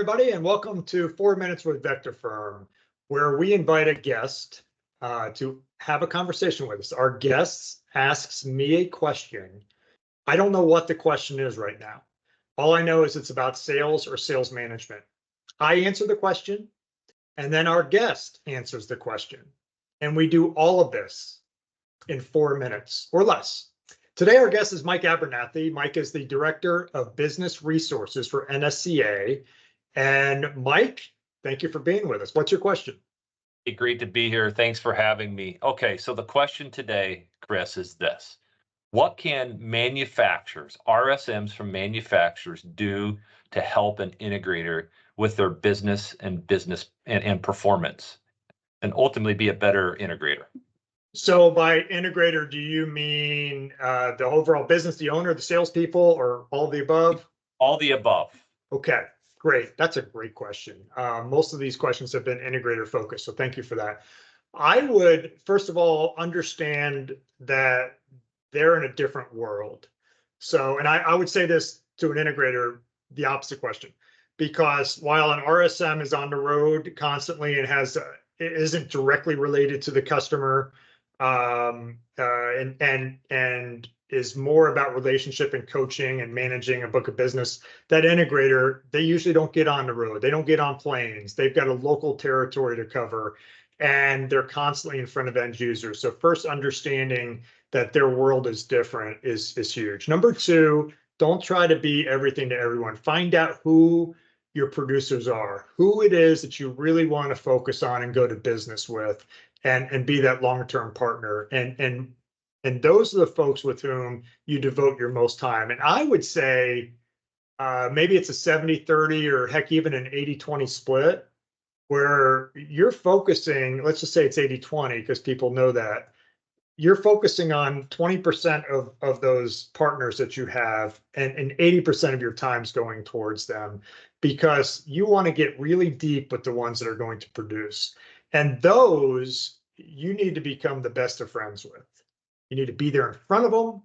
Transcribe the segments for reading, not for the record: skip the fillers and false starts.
everybody, and welcome to 4 Minutes with Vector Firm, where we invite a guest to have a conversation with us. Our guest asks me a question. I don't know what the question is right now. All I know is it's about sales or sales management. I answer the question, and then our guest answers the question. And we do all of this in 4 minutes or less. Today, our guest is Mike Abernathy. Mike is the Director of Business Resources for NSCA. And Mike, thank you for being with us. What's your question? Hey, great to be here. Thanks for having me. Okay, so the question today, Chris, is this. What can manufacturers, RSMs from manufacturers, do to help an integrator with their business and performance and ultimately be a better integrator? So by integrator, do you mean the overall business, the owner, the salespeople, or all of the above? All the above. Okay, great. That's a great question. Most of these questions have been integrator focused, so thank you for that. I would, first of all, understand that they're in a different world. So, and I would say this to an integrator, the opposite question, because while an RSM is on the road constantly and has isn't directly related to the customer, and is more about relationship and coaching and managing a book of business, that integrator, they usually don't get on the road. They don't get on planes. They've got a local territory to cover, and they're constantly in front of end users. So first, understanding that their world is different is huge. Number two, don't try to be everything to everyone. Find out who your producers are, who it is that you really want to focus on and go to business with, and be that long-term partner. And those are the folks with whom you devote your most time. And I would say maybe it's a 70-30 or heck, even an 80-20 split, where you're focusing, let's just say it's 80-20 because people know that. You're focusing on 20% of those partners that you have, and 80% of your time's going towards them, because you want to get really deep with the ones that are going to produce. And those you need to become the best of friends with. You need to be there in front of them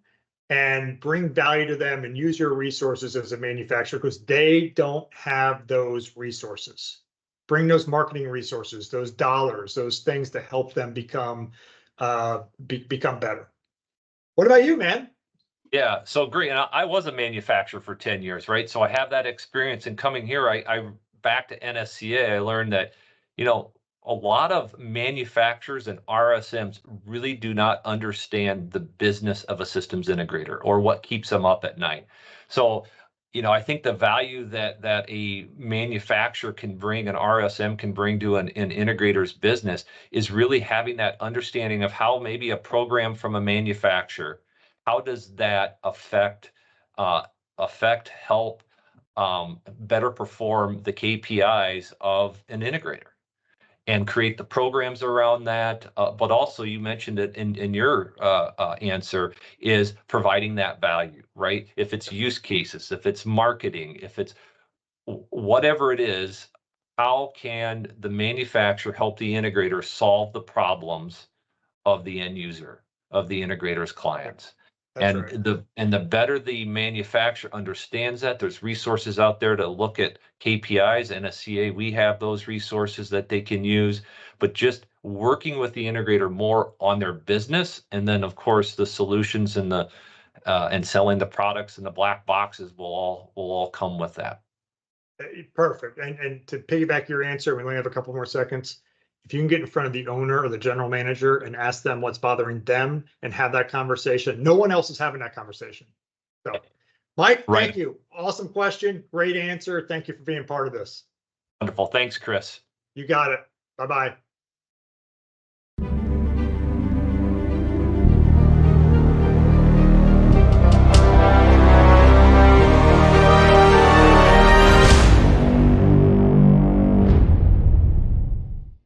and bring value to them and use your resources as a manufacturer, because they don't have those resources. Bring those marketing resources, those dollars, those things to help them become better. What about you, man? Yeah, so great. And I was a manufacturer for 10 years, right? So I have that experience. And coming here, I back to NSCA, I learned that, a lot of manufacturers and RSMs really do not understand the business of a systems integrator or what keeps them up at night. So, I think the value that a manufacturer can bring, an RSM can bring to an integrator's business, is really having that understanding of how maybe a program from a manufacturer, how does that help better perform the KPIs of an integrator, and create the programs around that. But also, you mentioned it in your answer, is providing that value, right? If it's use cases, if it's marketing, if it's whatever it is, how can the manufacturer help the integrator solve the problems of the end user, of the integrator's clients? That's and right. the better the manufacturer understands that, there's resources out there to look at KPIs. NSCA, we have those resources that they can use, but just working with the integrator more on their business, and then of course the solutions and the and selling the products and the black boxes will all come with that. Perfect. And to piggyback your answer, we only have a couple more seconds. If you can get in front of the owner or the general manager and ask them what's bothering them and have that conversation, no one else is having that conversation. So, Mike, Right. Thank you. Awesome question. Great answer. Thank you for being part of this. Wonderful. Thanks, Chris. You got it. Bye-bye.